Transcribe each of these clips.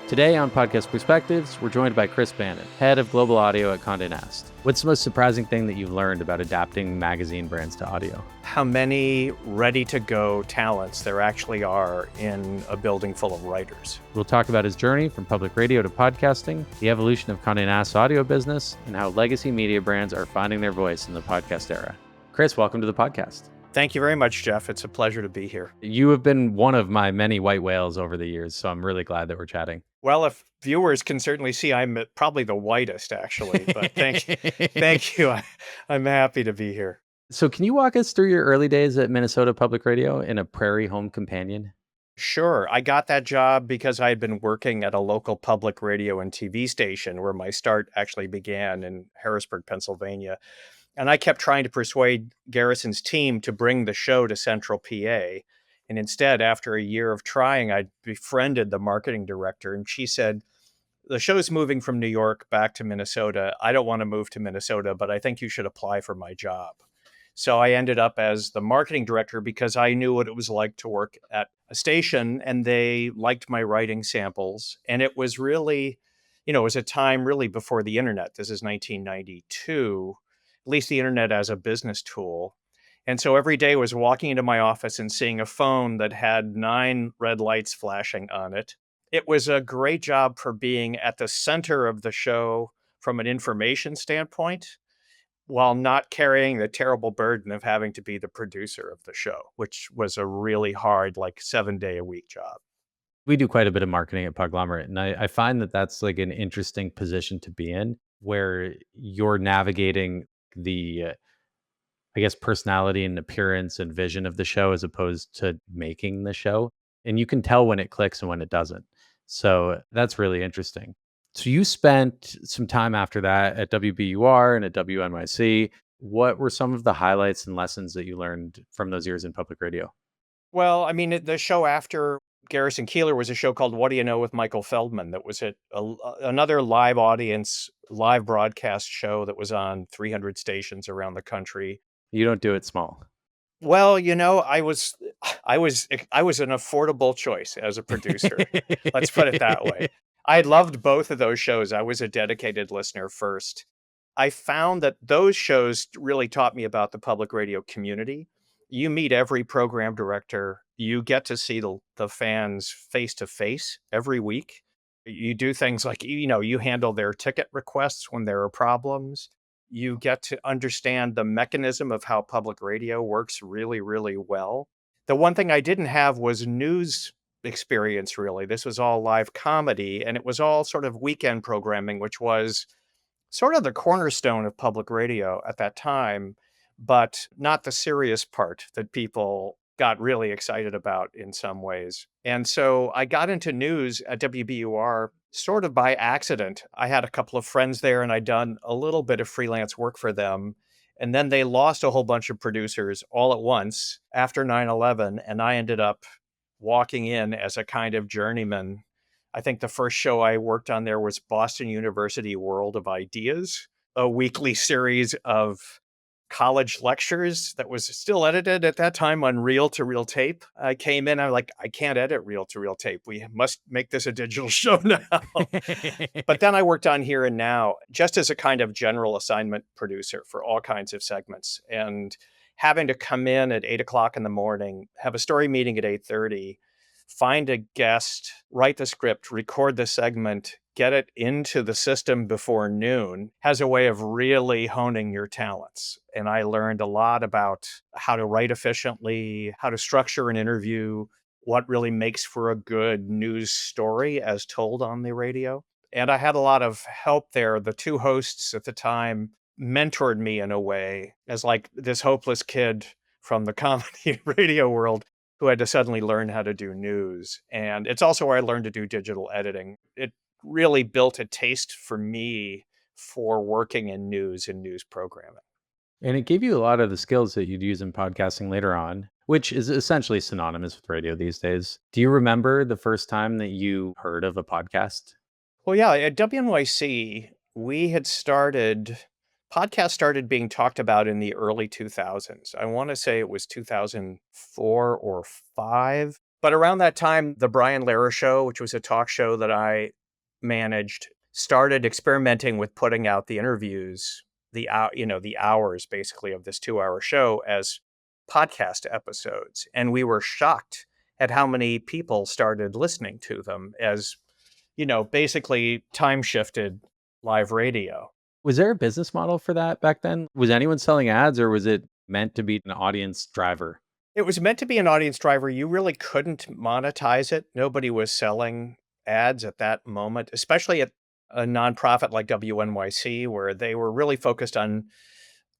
Today on Podcast Perspectives, we're joined by Chris Bannon, head of global audio at Condé Nast. What's the most surprising thing that you've learned about adapting magazine brands to audio? How many ready-to-go talents there actually are in a building full of writers. We'll talk about his journey from public radio to podcasting, the evolution of Condé Nast's audio business, and how legacy media brands are finding their voice in the podcast era. Chris, welcome to the podcast. Thank you very much, Jeff. It's a pleasure to be here. You have been one of my many white whales over the years, so I'm really glad that we're chatting. Well, if viewers can certainly see, I'm probably the whitest, actually. But thank you. I'm happy to be here. So can you walk us through your early days at Minnesota Public Radio in a Prairie Home Companion? Sure. I got that job because I had been working at a local public radio and TV station where my start actually began in Harrisburg, Pennsylvania. And I kept trying to persuade Garrison's team to bring the show to Central PA. And instead, after a year of trying, I befriended the marketing director. And she said, the show's moving from New York back to Minnesota. I don't want to move to Minnesota, but I think you should apply for my job. So I ended up as the marketing director because I knew what it was like to work at a station, and they liked my writing samples. And it was really, it was a time really before the internet. This is 1992. At least the internet as a business tool. And so every day I was walking into my office and seeing a phone that had 9 red lights flashing on it. It was a great job for being at the center of the show from an information standpoint, while not carrying the terrible burden of having to be the producer of the show, which was a really hard, 7-day-a-week job. We do quite a bit of marketing at Podglomerate, and I find that that's like an interesting position to be in, where you're navigating the personality and appearance and vision of the show as opposed to making the show. And you can tell when it clicks and when it doesn't. So that's really interesting. So you spent some time after that at WBUR and at WNYC. What were some of the highlights and lessons that you learned from those years in public radio? Well, I mean, the show after Garrison Keillor was a show called What Do You Know with Michael Feldman that was another live audience, live broadcast show that was on 300 stations around the country. You don't do it small. Well, I was an affordable choice as a producer. Let's put it that way. I loved both of those shows. I was a dedicated listener first. I found that those shows really taught me about the public radio community. You meet every program director. You get to see the fans face to face every week. You do things like, you handle their ticket requests when there are problems. You get to understand the mechanism of how public radio works really, really well. The one thing I didn't have was news experience, really. This was all live comedy, and it was all sort of weekend programming, which was sort of the cornerstone of public radio at that time, but not the serious part that people got really excited about in some ways. And so I got into news at WBUR sort of by accident. I had a couple of friends there and I'd done a little bit of freelance work for them. And then they lost a whole bunch of producers all at once after 9/11. And I ended up walking in as a kind of journeyman. I think the first show I worked on there was Boston University World of Ideas, a weekly series of college lectures that was still edited at that time on reel-to-reel tape. I came in, I'm like, I can't edit reel-to-reel tape. We must make this a digital show now. But then I worked on Here and Now just as a kind of general assignment producer for all kinds of segments. And having to come in at 8 o'clock in the morning, have a story meeting at 8:30, find a guest, write the script, record the segment, get it into the system before noon has a way of really honing your talents. And I learned a lot about how to write efficiently, how to structure an interview, what really makes for a good news story as told on the radio. And I had a lot of help there. The two hosts at the time mentored me in a way as like this hopeless kid from the comedy radio world who had to suddenly learn how to do news. And it's also where I learned to do digital editing. It really built a taste for me for working in news and news programming. And it gave you a lot of the skills that you'd use in podcasting later on, which is essentially synonymous with radio these days. Do you remember the first time that you heard of a podcast? Well, yeah, at WNYC, podcasts started being talked about in the early 2000s. I want to say it was 2004 or 5. But around that time, the Brian Lehrer Show, which was a talk show that I managed, started experimenting with putting out the interviews, the hours basically of this 2-hour show as podcast episodes. And we were shocked at how many people started listening to them as, basically time shifted live radio. Was there a business model for that back then? Was anyone selling ads or was it meant to be an audience driver? It was meant to be an audience driver. You really couldn't monetize it. Nobody was selling ads at that moment, especially at a nonprofit like WNYC, where they were really focused on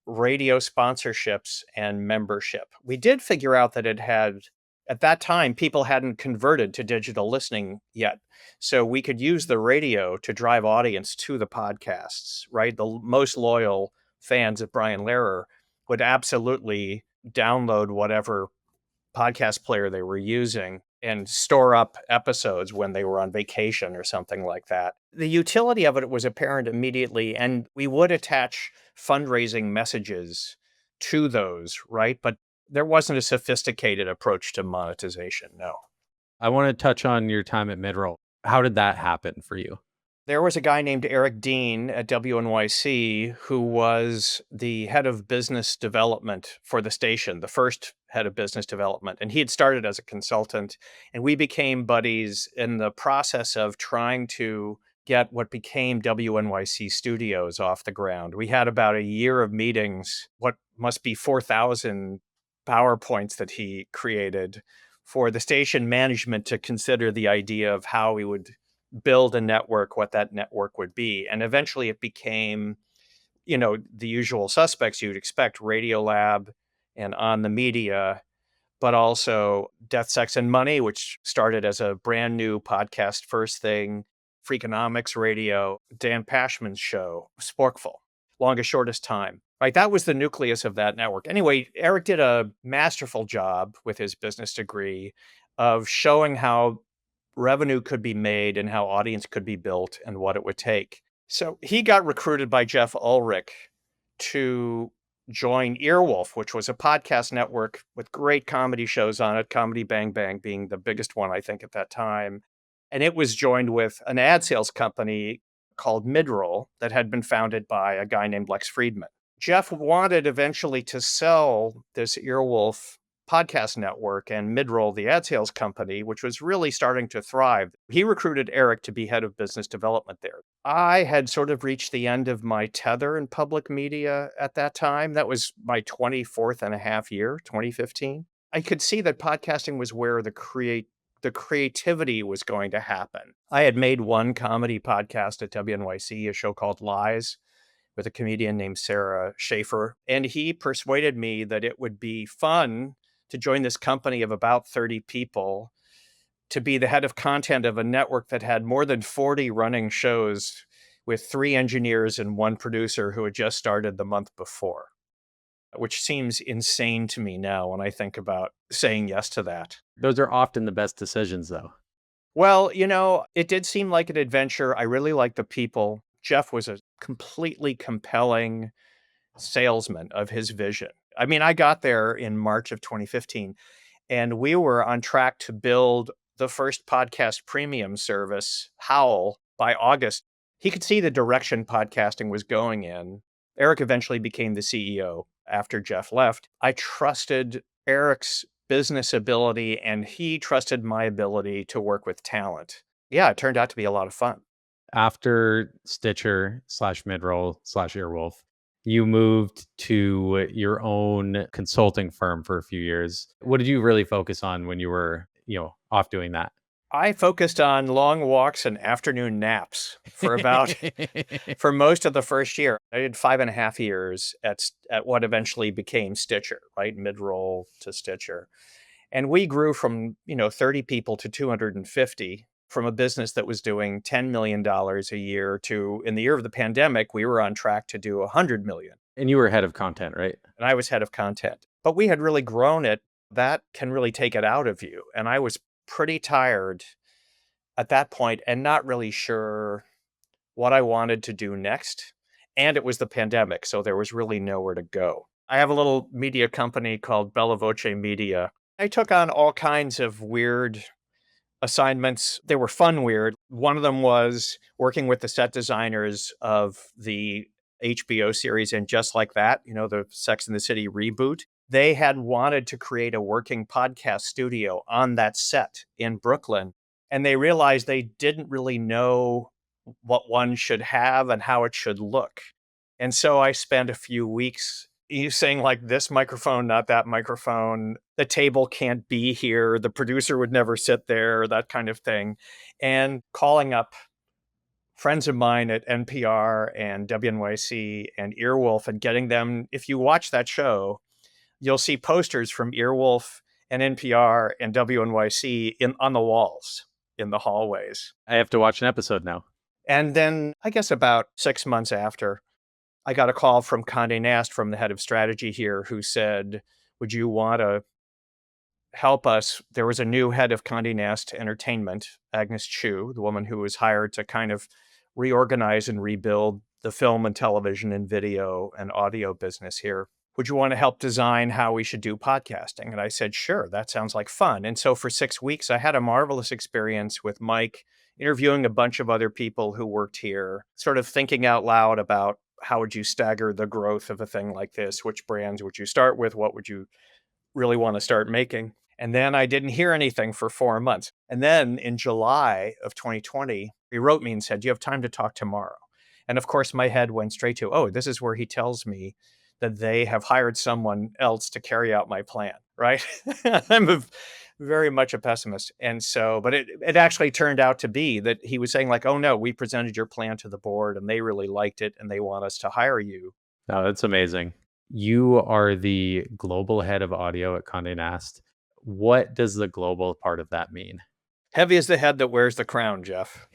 radio sponsorships and membership. We did figure out that at that time, people hadn't converted to digital listening yet. So we could use the radio to drive audience to the podcasts, right? The most loyal fans of Brian Lehrer would absolutely download whatever podcast player they were using and store up episodes when they were on vacation or something like that. The utility of it was apparent immediately, and we would attach fundraising messages to those, right? But there wasn't a sophisticated approach to monetization, no. I want to touch on your time at Midroll. How did that happen for you? There was a guy named Eric Dean at WNYC who was the head of business development for the station, the first head of business development. And he had started as a consultant, and we became buddies in the process of trying to get what became WNYC Studios off the ground. We had about a year of meetings, what must be 4,000 PowerPoints that he created for the station management to consider the idea of how we would build a network, what that network would be. And eventually it became, the usual suspects you'd expect, Radiolab and On the Media, but also Death, Sex, and Money, which started as a brand new podcast first thing, Freakonomics Radio, Dan Pashman's show, Sporkful, Longest Shortest Time. Right, that was the nucleus of that network. Anyway, Eric did a masterful job with his business degree of showing how revenue could be made and how audience could be built and what it would take. So he got recruited by Jeff Ulrich to join Earwolf, which was a podcast network with great comedy shows on it, Comedy Bang Bang being the biggest one, I think, at that time. And it was joined with an ad sales company called Midroll that had been founded by a guy named Lex Friedman. Jeff wanted eventually to sell this Earwolf podcast network and Midroll, the ad sales company, which was really starting to thrive. He recruited Eric to be head of business development there. I had sort of reached the end of my tether in public media at that time. That was my 24th and a half year, 2015. I could see that podcasting was where the creativity was going to happen. I had made one comedy podcast at WNYC, a show called Lies, with a comedian named Sarah Schaefer. And he persuaded me that it would be fun to join this company of about 30 people to be the head of content of a network that had more than 40 running shows with 3 engineers and 1 producer who had just started the month before, which seems insane to me now when I think about saying yes to that. Those are often the best decisions, though. Well, it did seem like an adventure. I really liked the people. Jeff was a completely compelling salesman of his vision. I mean, I got there in March of 2015, and we were on track to build the first podcast premium service, Howl, by August. He could see the direction podcasting was going in. Eric eventually became the CEO after Jeff left. I trusted Eric's business ability, and he trusted my ability to work with talent. Yeah, it turned out to be a lot of fun. After Stitcher slash Midroll slash Earwolf, you moved to your own consulting firm for a few years. What did you really focus on when you were, off doing that? I focused on long walks and afternoon naps for most of the first year. I did 5.5 years at what eventually became Stitcher, right? Midroll to Stitcher. And we grew from, 30 people to 250 from a business that was doing $10 million a year to, in the year of the pandemic, we were on track to do 100 million. And you were head of content, right? And I was head of content. But we had really grown it. That can really take it out of you. And I was pretty tired at that point and not really sure what I wanted to do next. And it was the pandemic, so there was really nowhere to go. I have a little media company called Bella Voce Media, I took on all kinds of weird assignments. They were fun weird. One of them was working with the set designers of the HBO series And Just Like That, the Sex and the City reboot. They had wanted to create a working podcast studio on that set in Brooklyn, and they realized they didn't really know what one should have and how it should look. And so I spent a few weeks saying, like, this microphone, not that microphone, the table can't be here, the producer would never sit there, that kind of thing. And calling up friends of mine at NPR and WNYC and Earwolf and getting them, if you watch that show, you'll see posters from Earwolf and NPR and WNYC on the walls in the hallways. I have to watch an episode now. And then I guess about 6 months after, I got a call from Condé Nast, from the head of strategy here, who said, would you want to help us? There was a new head of Condé Nast Entertainment, Agnes Chu, the woman who was hired to kind of reorganize and rebuild the film and television and video and audio business here. Would you want to help design how we should do podcasting? And I said, sure, that sounds like fun. And so for 6 weeks, I had a marvelous experience with Mike, interviewing a bunch of other people who worked here, sort of thinking out loud about how would you stagger the growth of a thing like this? Which brands would you start with? What would you really want to start making? And then I didn't hear anything for 4 months. And then in July of 2020, he wrote me and said, do you have time to talk tomorrow? And of course, my head went straight to, oh, this is where he tells me that they have hired someone else to carry out my plan, right? Very much a pessimist. And so, but it actually turned out to be that he was saying, like, oh no, we presented your plan to the board and they really liked it and they want us to hire you. No, that's amazing. You are the global head of audio at Condé Nast. What does the global part of that mean? Heavy is the head that wears the crown, Jeff.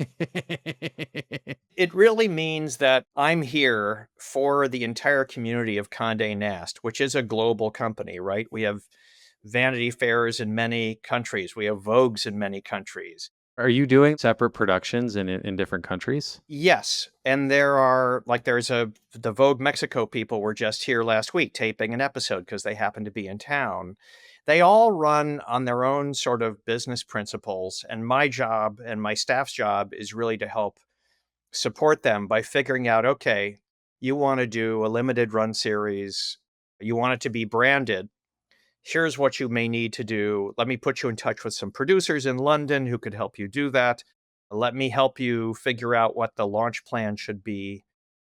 It really means that I'm here for the entire community of Condé Nast, which is a global company, right? We have Vanity Fairs in many countries. We have Vogues in many countries. Are you doing separate productions in different countries? Yes. And the Vogue Mexico people were just here last week taping an episode because they happened to be in town. They all run on their own sort of business principles. And my job and my staff's job is really to help support them by figuring out, okay, you want to do a limited run series, you want it to be branded. Here's what you may need to do. Let me put you in touch with some producers in London who could help you do that. Let me help you figure out what the launch plan should be.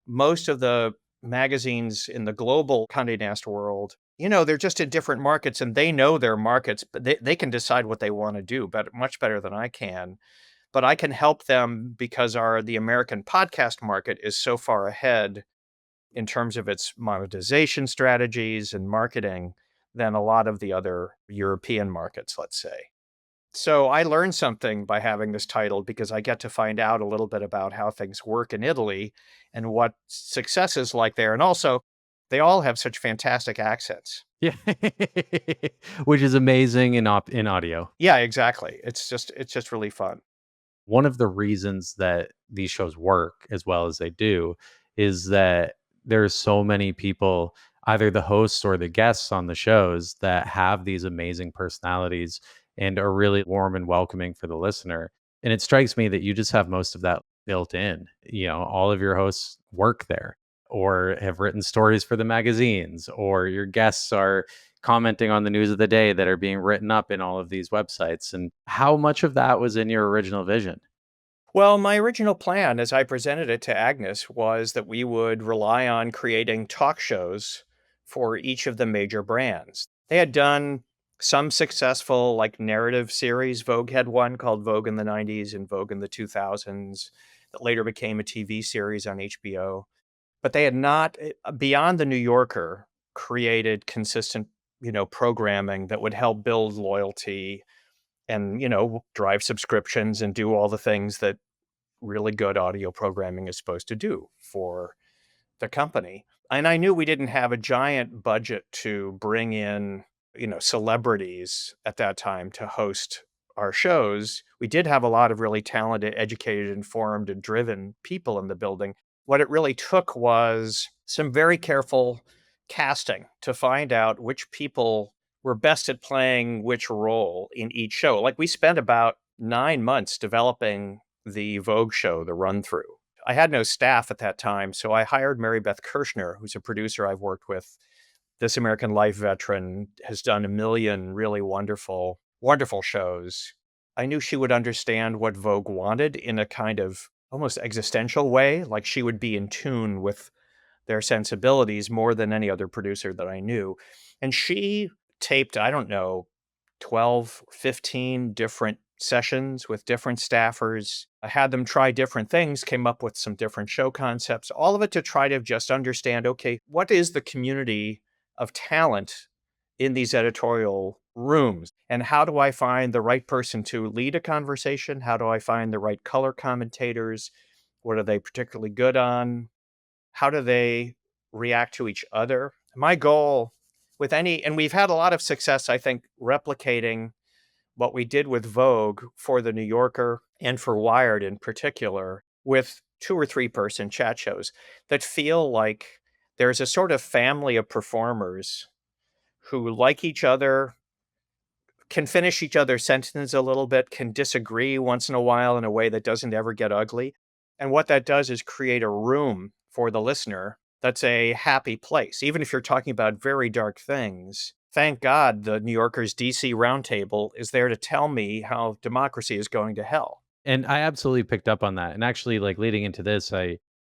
Most of the magazines in the global Condé Nast world, they're just in different markets and they know their markets, but they can decide what they want to do, but much better than I can. But I can help them because the American podcast market is so far ahead in terms of its monetization strategies and marketing than a lot of the other European markets, let's say. So I learned something by having this title because I get to find out a little bit about how things work in Italy and what success is like there. And also, they all have such fantastic accents. Yeah. Which is amazing in audio. Yeah, exactly. It's just really fun. One of the reasons that these shows work as well as they do is that there's so many people, either the hosts or the guests on the shows, that have these amazing personalities and are really warm and welcoming for the listener. And it strikes me that you just have most of that built in. All of your hosts work there or have written stories for the magazines, or your guests are commenting on the news of the day that are being written up in all of these websites. And how much of that was in your original vision? Well, my original plan, as I presented it to Agnes, was that we would rely on creating talk shows for each of the major brands. They had done some successful, like, narrative series. Vogue had one called Vogue in the 90s and Vogue in the 2000s that later became a TV series on HBO. But they had not, beyond the New Yorker, created consistent, programming that would help build loyalty and, drive subscriptions and do all the things that really good audio programming is supposed to do for the company. And I knew we didn't have a giant budget to bring in, celebrities at that time to host our shows. We did have a lot of really talented, educated, informed, and driven people in the building. What it really took was some very careful casting to find out which people were best at playing which role in each show. Like we spent about 9 months developing the Vogue show, the run through. I had no staff at that time, so I hired Mary Beth Kirshner, who's a producer I've worked with. This American Life veteran has done a million really wonderful, wonderful shows. I knew she would understand what Vogue wanted in a kind of almost existential way, like she would be in tune with their sensibilities more than any other producer that I knew. And she taped, I don't know, 12, 15 different sessions with different staffers. I had them try different things, came up with some different show concepts, all of it to try to just understand, okay, what is the community of talent in these editorial rooms? And how do I find the right person to lead a conversation? How do I find the right color commentators? What are they particularly good on? How do they react to each other? My goal with any, and we've had a lot of success, I think, replicating what we did with Vogue for the New Yorker and for Wired in particular, with 2 or 3 person chat shows that feel like there's a sort of family of performers who like each other, can finish each other's sentences a little bit, can disagree once in a while in a way that doesn't ever get ugly. And what that does is create a room for the listener that's a happy place. Even if you're talking about very dark things, thank God the New Yorker's DC Roundtable is there to tell me how democracy is going to hell. And I absolutely picked up on that. And actually, like leading into this, I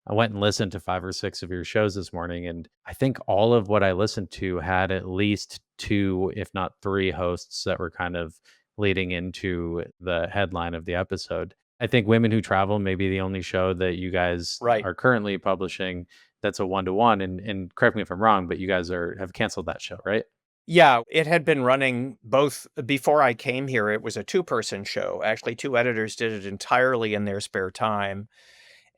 went and listened to 5 or 6 of your shows this morning, and I think all of what I listened to had at least 2, if not 3 hosts that were kind of leading into the headline of the episode. I think Women Who Travel may be the only show that you guys Right. are currently publishing that's a one-to-one, and correct me if I'm wrong, but you guys have canceled that show, right? Yeah, it had been running both before I came here. It was a 2 person show. Actually, 2 editors did it entirely in their spare time.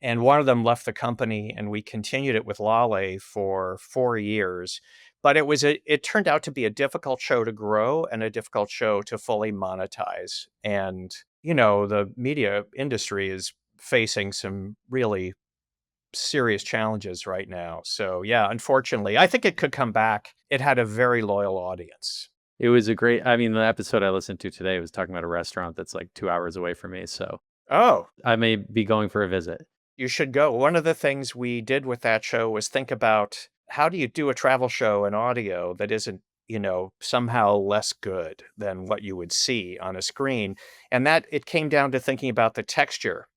And one of them left the company, and we continued it with Lale for 4 years. But it turned out to be a difficult show to grow and a difficult show to fully monetize. And, the media industry is facing some really serious challenges right now. So, yeah, unfortunately, I think it could come back. It had a very loyal audience. It was a great I mean, the episode I listened to today was talking about a restaurant that's like 2 hours away from me, so Oh, I may be going for a visit. you should go. One of the things we did with that show was think about how do you do a travel show in audio that isn't, somehow less good than what you would see on a screen. And that it came down to thinking about the texture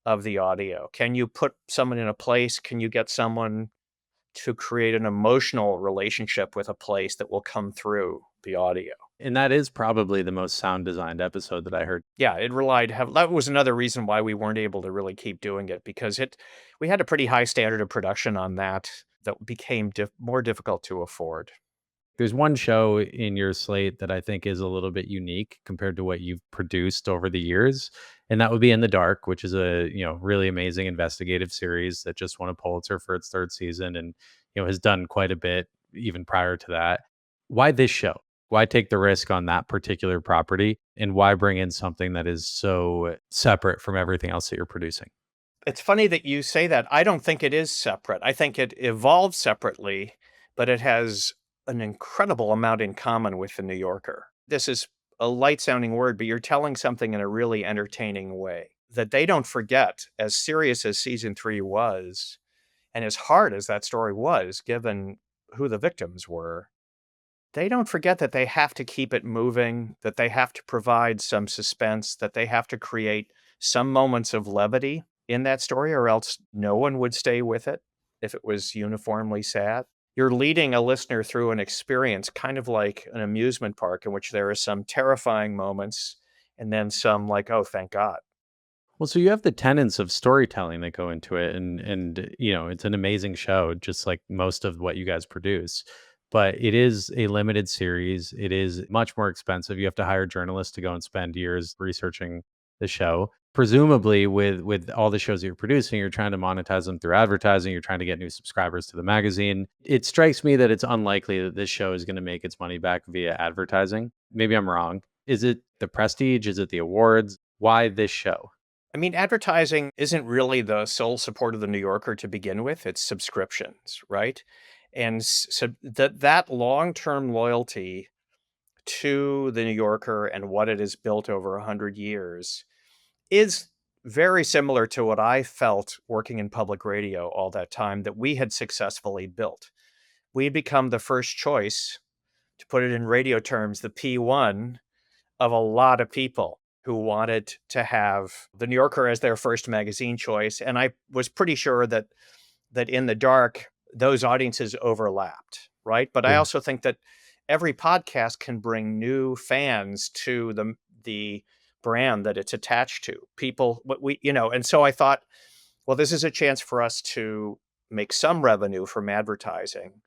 of the audio. Can you put someone in a place? Can you get someone to create an emotional relationship with a place that will come through the audio? And that is probably the most sound designed episode that I heard. Yeah, it relied heavily. That was another reason why we weren't able to really keep doing it, because we had a pretty high standard of production on that became more difficult to afford. There's one show in your slate that I think is a little bit unique compared to what you've produced over the years, and that would be In the Dark, which is a, really amazing investigative series that just won a Pulitzer for its 3rd season and, has done quite a bit even prior to that. Why this show? Why take the risk on that particular property, and why bring in something that is so separate from everything else that you're producing? It's funny that you say that. I don't think it is separate. I think it evolved separately, but it has an incredible amount in common with The New Yorker. This is a light sounding word, but you're telling something in a really entertaining way that they don't forget, as serious as season 3 was, and as hard as that story was, given who the victims were. They don't forget that they have to keep it moving, that they have to provide some suspense, that they have to create some moments of levity in that story, or else no one would stay with it if it was uniformly sad. You're leading a listener through an experience, kind of like an amusement park, in which there are some terrifying moments and then some like, oh, thank God. Well, so you have the tenets of storytelling that go into it, and it's an amazing show, just like most of what you guys produce. But it is a limited series. It is much more expensive. You have to hire journalists to go and spend years researching the show. Presumably, with all the shows that you're producing, you're trying to monetize them through advertising. You're trying to get new subscribers to the magazine. It strikes me that it's unlikely that this show is going to make its money back via advertising. Maybe I'm wrong. Is it the prestige? Is it the awards? Why this show? I mean, advertising isn't really the sole support of the New Yorker to begin with. It's subscriptions, right? And so that long-term loyalty to the New Yorker and what it has built over 100 years is very similar to what I felt working in public radio all that time that we had successfully built. We had become the first choice, to put it in radio terms, the P1 of a lot of people who wanted to have the New Yorker as their first magazine choice. And I was pretty sure that in the dark, those audiences overlapped, right? But I Yeah. also think that every podcast can bring new fans to the brand that it's attached to. People, what we, and so I thought, well, this is a chance for us to make some revenue from advertising,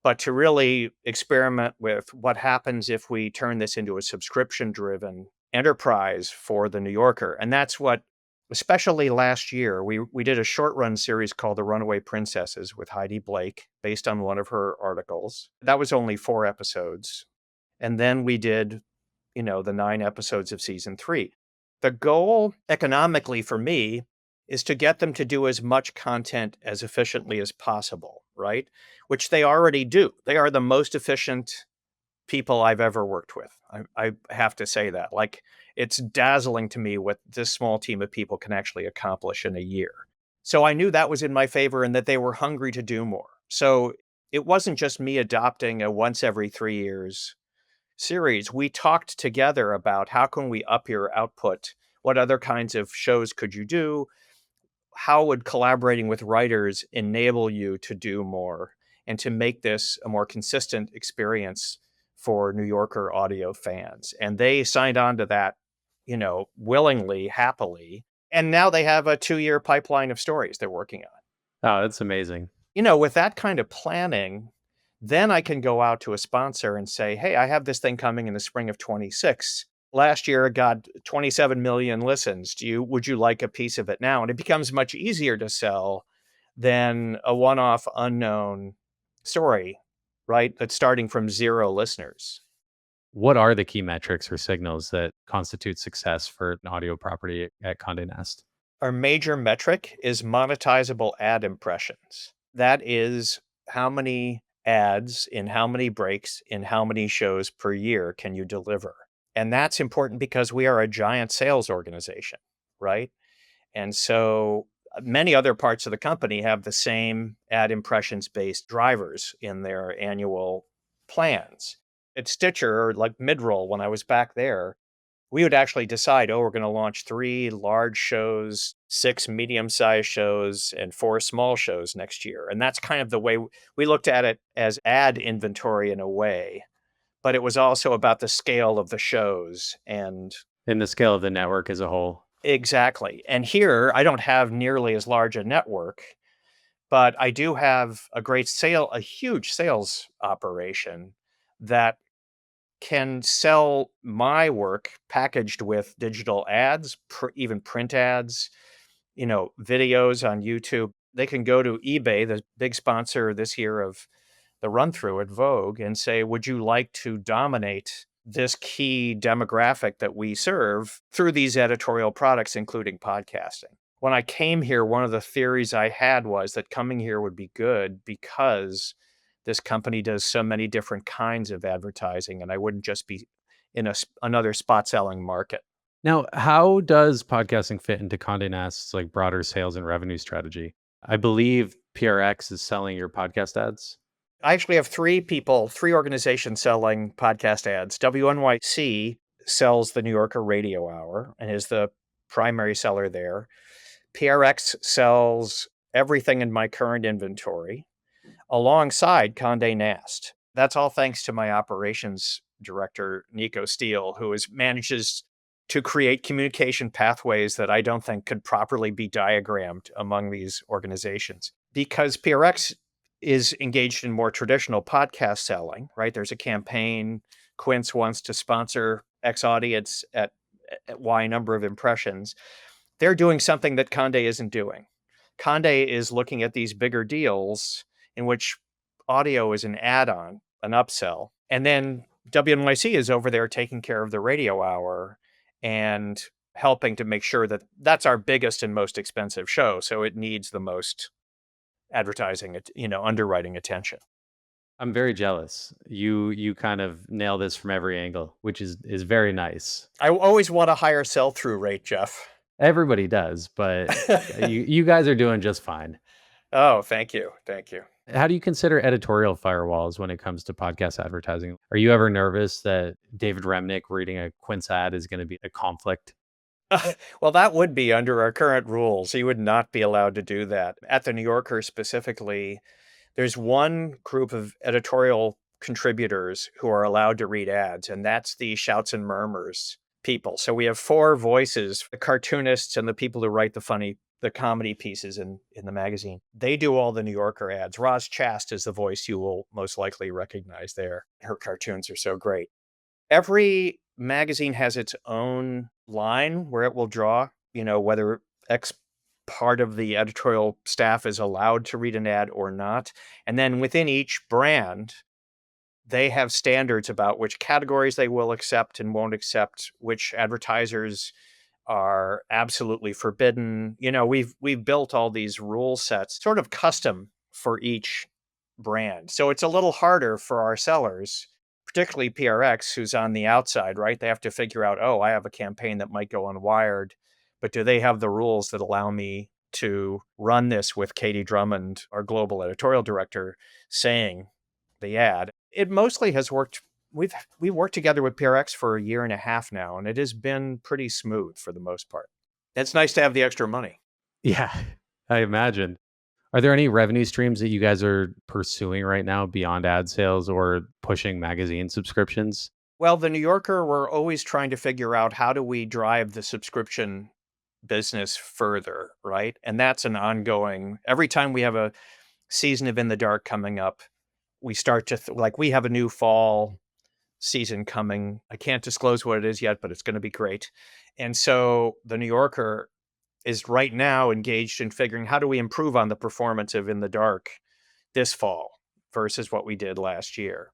but to really experiment with what happens if we turn this into a subscription driven enterprise for the New Yorker. And that's what, especially last year, we did a short run series called The Runaway Princesses with Heidi Blake, based on one of her articles. That was only 4 episodes. And then we did, the 9 episodes of season 3. The goal economically for me is to get them to do as much content as efficiently as possible, right? Which they already do. They are the most efficient people I've ever worked with. I have to say that. Like, it's dazzling to me what this small team of people can actually accomplish in a year. So I knew that was in my favor and that they were hungry to do more. So it wasn't just me adopting a once every 3 years series. We talked together about how can we up your output? What other kinds of shows could you do? How would collaborating with writers enable you to do more and to make this a more consistent experience for New Yorker audio fans? And they signed on to that, willingly, happily. And now they have a 2 year pipeline of stories they're working on. Oh, that's amazing. With that kind of planning, then I can go out to a sponsor and say, hey, I have this thing coming in the spring of 26. Last year it got 27 million listens. Would you like a piece of it now? And it becomes much easier to sell than a one-off unknown story, right? That's starting from 0 listeners. What are the key metrics or signals that constitute success for an audio property at Condé Nast? Our major metric is monetizable ad impressions. That is how many ads in how many breaks in how many shows per year can you deliver? And that's important because we are a giant sales organization, right? And so many other parts of the company have the same ad impressions based drivers in their annual plans. At Stitcher, or like Midroll, when I was back there, we would actually decide, oh, we're going to launch 3 large shows, 6 medium-sized shows, and 4 small shows next year. And that's kind of the way we looked at it, as ad inventory in a way. But it was also about the scale of the shows. And In the scale of the network as a whole? exactly. And here, I don't have nearly as large a network, but I do have a huge sales operation that can sell my work packaged with digital ads, even print ads, videos on YouTube. They can go to eBay, the big sponsor this year of the run through at Vogue, and say, would you like to dominate this key demographic that we serve through these editorial products, including podcasting? When I came here, one of the theories I had was that coming here would be good because this company does so many different kinds of advertising, and I wouldn't just be in another spot selling market. Now, how does podcasting fit into Condé Nast's like broader sales and revenue strategy? I believe PRX is selling your podcast ads. I actually have 3 organizations selling podcast ads. WNYC sells the New Yorker Radio Hour and is the primary seller there. PRX sells everything in my current inventory alongside Condé Nast. That's all thanks to my operations director, Nico Steele, who manages to create communication pathways that I don't think could properly be diagrammed among these organizations. Because PRX is engaged in more traditional podcast selling, right? There's a campaign. Quince wants to sponsor X audience at Y number of impressions. They're doing something that Condé isn't doing. Condé is looking at these bigger deals in which audio is an add-on, an upsell. And then WNYC is over there taking care of the radio hour and helping to make sure that that's our biggest and most expensive show. So it needs the most advertising, underwriting attention. I'm very jealous. You kind of nail this from every angle, which is very nice. I always want a higher sell-through rate, Jeff. Everybody does, but you guys are doing just fine. Oh, thank you. Thank you. How do you consider editorial firewalls when it comes to podcast advertising? Are you ever nervous that David Remnick reading a Quince ad is going to be a conflict? Well, that would be under our current rules. He would not be allowed to do that. At the New Yorker specifically, there's one group of editorial contributors who are allowed to read ads, and that's the shouts and murmurs people. So we have four voices, the cartoonists and the people who write the comedy pieces in the magazine. They do all the New Yorker ads. Roz Chast is the voice you will most likely recognize there. Her cartoons are so great. Every magazine has its own line where it will draw, whether X part of the editorial staff is allowed to read an ad or not. And then within each brand, they have standards about which categories they will accept and won't accept, which advertisers are absolutely forbidden. We've built all these rule sets sort of custom for each brand. So it's a little harder for our sellers, particularly PRX, who's on the outside, right? They have to figure out, oh, I have a campaign that might go unwired, but do they have the rules that allow me to run this with Katie Drummond, our global editorial director, saying the ad? It mostly has worked. We worked together with PRX for a year and a half now, and it has been pretty smooth for the most part. It's nice to have the extra money. Yeah, I imagine. Are there any revenue streams that you guys are pursuing right now beyond ad sales or pushing magazine subscriptions? Well, the New Yorker, we're always trying to figure out how do we drive the subscription business further, right? And that's an ongoing, every time we have a season of In the Dark coming up, we start to, like, we have a new fall season coming. I can't disclose what it is yet, but it's going to be great. And so the New Yorker is right now engaged in figuring how do we improve on the performance of In the Dark this fall versus what we did last year.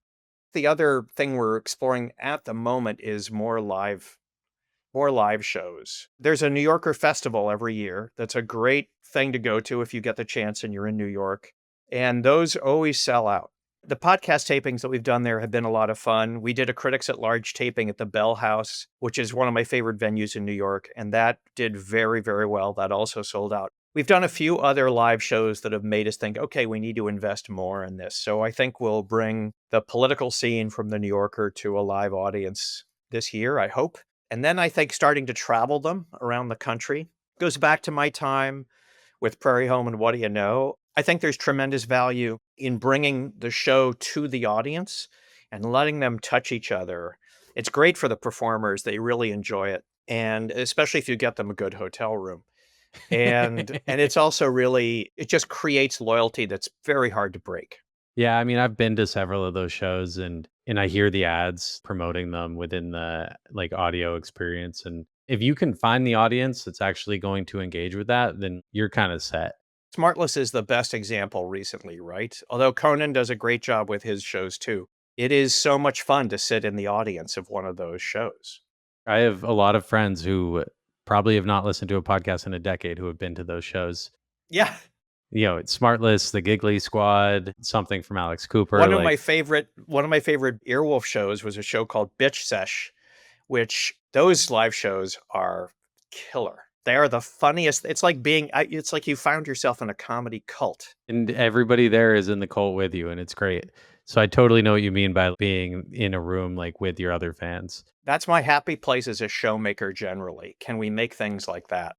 The other thing we're exploring at the moment is more live shows. There's a New Yorker festival every year. That's a great thing to go to if you get the chance and you're in New York. And those always sell out. The podcast tapings that we've done there have been a lot of fun. We did a Critics at Large taping at the Bell House, which is one of my favorite venues in New York, and that did very, very well. That also sold out. We've done a few other live shows that have made us think, okay, we need to invest more in this. So I think we'll bring the political scene from the New Yorker to a live audience this year, I hope. And then I think starting to travel them around the country goes back to my time with Prairie Home and What Do You Know? I think there's tremendous value in bringing the show to the audience and letting them touch each other. It's great for the performers. They really enjoy it. And especially if you get them a good hotel room. And it's also really, it just creates loyalty that's very hard to break. Yeah, I mean, I've been to several of those shows and I hear the ads promoting them within the like audio experience. And if you can find the audience that's actually going to engage with that, then you're kind of set. Smartless is the best example recently, right? Although Conan does a great job with his shows too. It is so much fun to sit in the audience of one of those shows. I have a lot of friends who probably have not listened to a podcast in a decade who have been to those shows. Yeah. It's Smartless, the Giggly Squad, something from Alex Cooper. One of my Like, favorite Earwolf shows was a show called Bitch Sesh, which those live shows are killer. They are the funniest. It's like you found yourself in a comedy cult. and everybody there is in the cult with you, and it's great. So I totally know what you mean by being in a room like with your other fans. That's my happy place as a showmaker generally. Can we make things like that?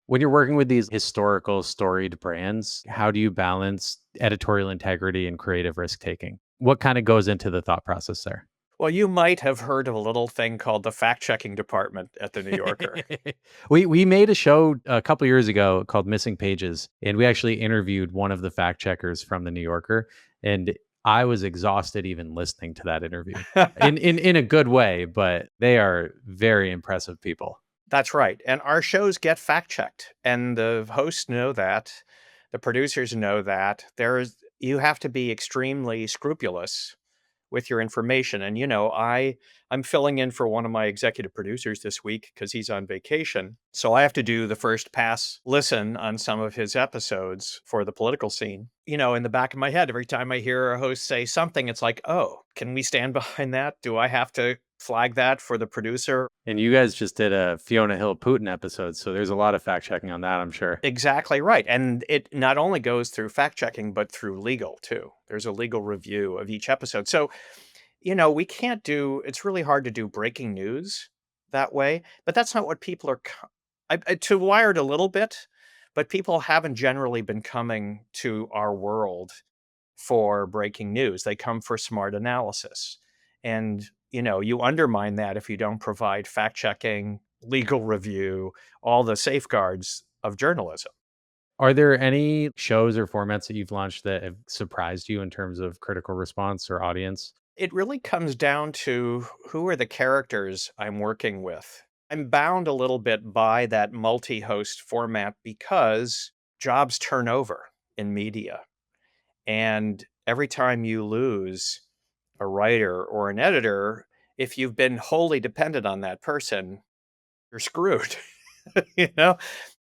When you're working with these historical storied brands, how do you balance editorial integrity and creative risk taking? What kind of goes into the thought process there? Well, you might have heard of a little thing called the fact-checking department at the New Yorker. We made a show a couple years ago called Missing Pages, and we actually interviewed one of the fact checkers from the New Yorker, and I was exhausted even listening to that interview. In a good way, but they are very impressive people. That's right. And our shows get fact-checked, and the hosts know that. The producers know that. You have to be extremely scrupulous with your information. And I'm I'm filling in for one of my executive producers this week because he's on vacation. So I have to do the first pass listen on some of his episodes for the political scene. In the back of my head, every time I hear a host say something, it's like, oh, can we stand behind that? Do I have to flag that for the producer? And you guys just did a Fiona Hill Putin episode, so there's a lot of fact checking on that, I'm sure. Exactly right. And it not only goes through fact checking, but through legal too. There's a legal review of each episode. So we can't it's really hard to do breaking news that way, but that's not what people are, to Wired a little bit, but people haven't generally been coming to our world for breaking news. They come for smart analysis. And, you undermine that if you don't provide fact checking, legal review, all the safeguards of journalism. Are there any shows or formats that you've launched that have surprised you in terms of critical response or audience? It really comes down to who are the characters I'm working with. I'm bound a little bit by that multi-host format because jobs turn over in media. And every time you lose a writer or an editor, if you've been wholly dependent on that person, you're screwed. you know?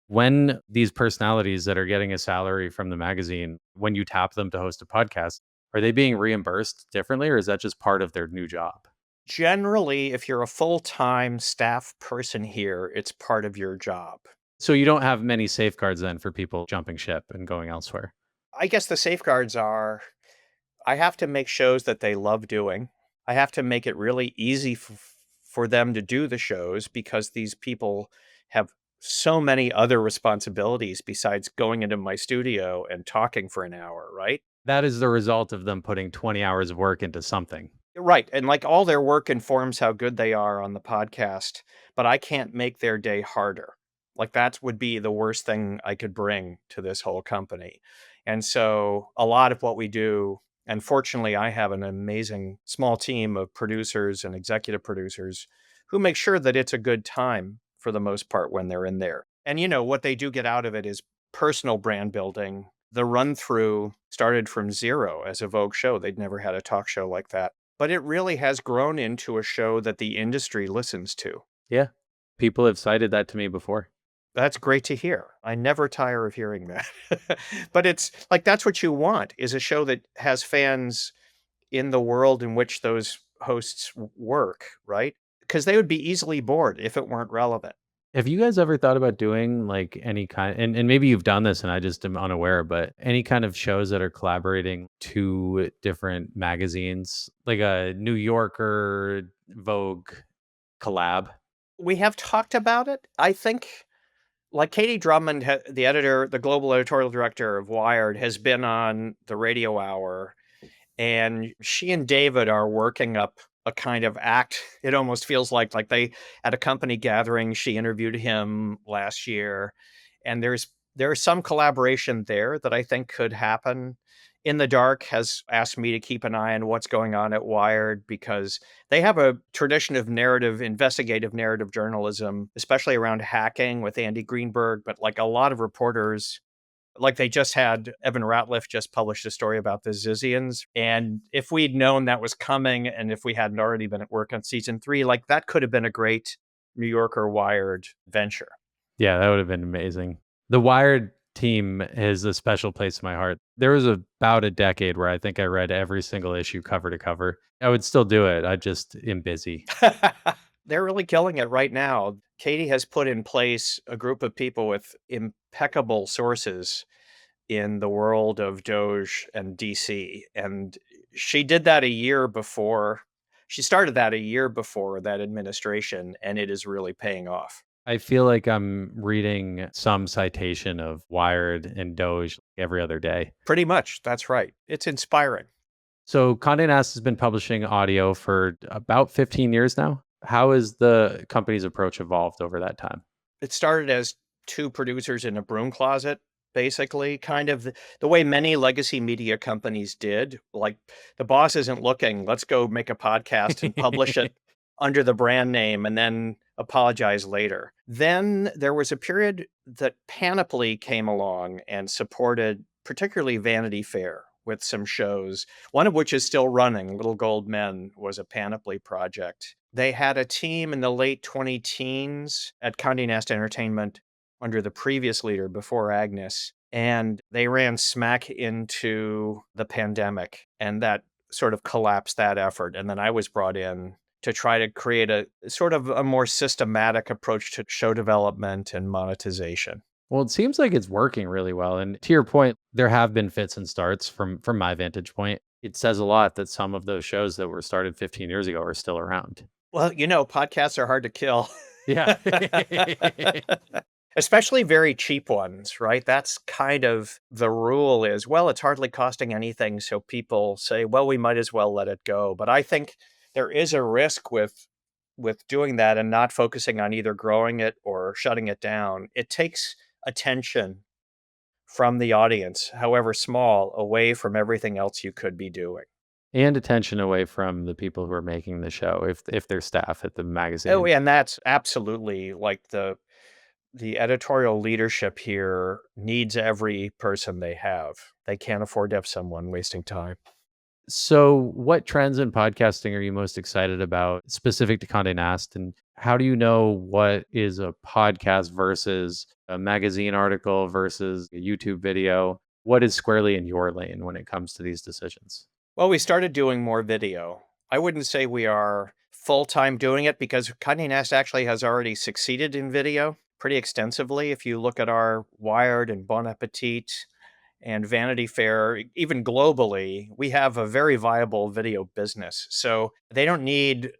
When these personalities that are getting a salary from the magazine, when you tap them to host a podcast, are they being reimbursed differently or is that just part of their new job? Generally, if you're a full-time staff person here, it's part of your job. So you don't have many safeguards then for people jumping ship and going elsewhere. I guess the safeguards are I have to make shows that they love doing. I have to make it really easy for them to do the shows because these people have so many other responsibilities besides going into my studio and talking for an hour, right? That is the result of them putting 20 hours of work into something. Right. And like all their work informs how good they are on the podcast, but I can't make their day harder. Like that would be the worst thing I could bring to this whole company. And so a lot of what we do, and fortunately, I have an amazing small team of producers and executive producers who make sure that it's a good time for the most part when they're in there. And what they do get out of it is personal brand building. The run through started from zero as a Vogue show. They'd never had a talk show like that, but it really has grown into a show that the industry listens to. Yeah. People have cited that to me before. That's great to hear. I never tire of hearing that. But it's like that's what you want is a show that has fans in the world in which those hosts work, right? Because they would be easily bored if it weren't relevant. Have you guys ever thought about doing like any kind, and maybe you've done this and I just am unaware, but any kind of shows that are collaborating two different magazines, like a New Yorker Vogue collab? We have talked about it. I think like Katie Drummond, the editor, the global editorial director of Wired, has been on the Radio Hour, and she and David are working up a kind of act. It almost feels like they at a company gathering. She interviewed him last year, and there's some collaboration there that I think could happen. In the Dark has asked me to keep an eye on what's going on at Wired because they have a tradition of investigative narrative journalism, especially around hacking with Andy Greenberg. But like a lot of reporters, like they just had Evan Ratliff just published a story about the Zizians. And if we'd known that was coming and if we hadn't already been at work on season 3, like that could have been a great New Yorker Wired venture. Yeah, that would have been amazing. The Wired team is a special place in my heart. There was about a decade where I think I read every single issue cover to cover. I would still do it. I just am busy. They're really killing it right now. Katie has put in place a group of people with impeccable sources in the world of Doge and DC. And she did that a year before. She started that a year before that administration, and it is really paying off. I feel like I'm reading some citation of Wired and Doge every other day. Pretty much. That's right. It's inspiring. So Condé Nast has been publishing audio for about 15 years now. How has the company's approach evolved over that time? It started as two producers in a broom closet, basically, kind of the way many legacy media companies did. Like, the boss isn't looking, let's go make a podcast and publish it under the brand name and then apologize later. Then there was a period that Panoply came along and supported particularly Vanity Fair, with some shows, one of which is still running. Little Gold Men was a Panoply project. They had a team in the late 20 teens at Condé Nast Entertainment under the previous leader before Agnes, and they ran smack into the pandemic, and that sort of collapsed that effort. And then I was brought in to try to create a sort of a more systematic approach to show development and monetization. Well, it seems like it's working really well. And to your point, there have been fits and starts from my vantage point. It says a lot that some of those shows that were started 15 years ago are still around. Well, podcasts are hard to kill. Yeah. Especially very cheap ones, right? That's kind of the rule is, well, it's hardly costing anything, so people say, well, we might as well let it go. But I think there is a risk with doing that and not focusing on either growing it or shutting it down. It takes attention from the audience, however small, away from everything else you could be doing. And attention away from the people who are making the show if they're staff at the Oh, magazine. yeah, and that's absolutely like the editorial leadership here needs every person they have. They can't afford to have someone wasting time. So, what trends in podcasting are you most excited about specific to Condé Nast? And how do you know what is a podcast versus a magazine article versus a YouTube video? What is squarely in your lane when it comes to these decisions? Well, we started doing more video. I wouldn't say we are full-time doing it because Condé Nast actually has already succeeded in video pretty extensively. If you look at our Wired and Bon Appetit and Vanity Fair, even globally, we have a very viable video business. So they don't need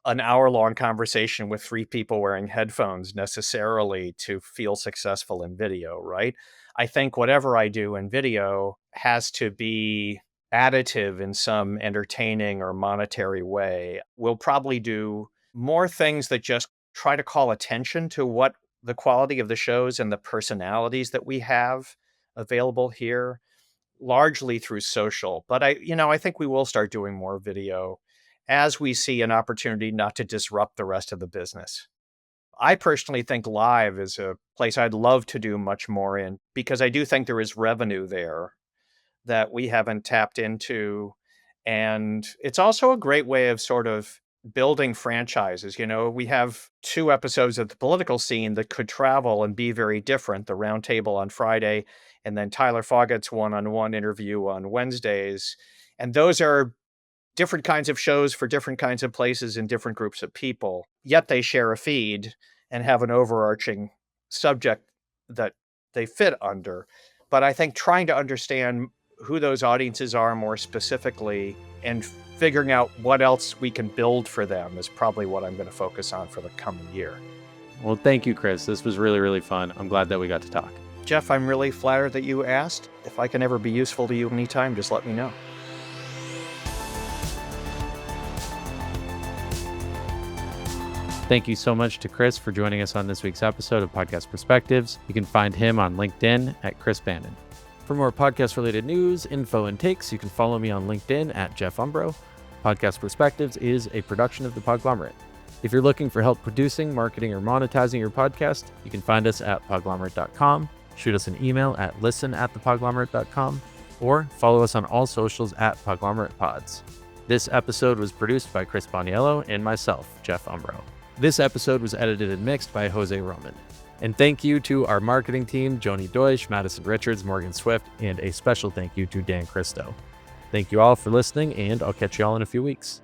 an hour-long conversation with three people wearing headphones necessarily to feel successful in video, right? I think whatever I do in video has to be additive in some entertaining or monetary way. We'll probably do more things that just try to call attention to what the quality of the shows and the personalities that we have available here, largely through social. But I think we will start doing more video as we see an opportunity not to disrupt the rest of the business. I personally think live is a place I'd love to do much more in because I do think there is revenue there that we haven't tapped into. And it's also a great way of sort of building franchises. We have two episodes of the political scene that could travel and be very different, the roundtable on Friday, and then Tyler Foggett's one-on-one interview on Wednesdays. And those are different kinds of shows for different kinds of places and different groups of people, yet they share a feed and have an overarching subject that they fit under. But I think trying to understand who those audiences are more specifically and figuring out what else we can build for them is probably what I'm going to focus on for the coming year. Well, thank you, Chris. This was really, really fun. I'm glad that we got to talk. Jeff, I'm really flattered that you asked. If I can ever be useful to you anytime, just let me know. Thank you so much to Chris for joining us on this week's episode of Podcast Perspectives. You can find him on LinkedIn at Chris Bannon. For more podcast-related news, info, and takes, you can follow me on LinkedIn at Jeff Umbro. Podcast Perspectives is a production of the Podglomerate. If you're looking for help producing, marketing, or monetizing your podcast, you can find us at podglomerate.com, shoot us an email at listen@thepodglomerate.com, or follow us on all socials at PodglomeratepOds. This episode was produced by Chris Boniello and myself, Jeff Umbro. This episode was edited and mixed by Jose Roman. And thank you to our marketing team, Joni Deutsch, Madison Richards, Morgan Swift, and a special thank you to Dan Christo. Thank you all for listening, and I'll catch you all in a few weeks.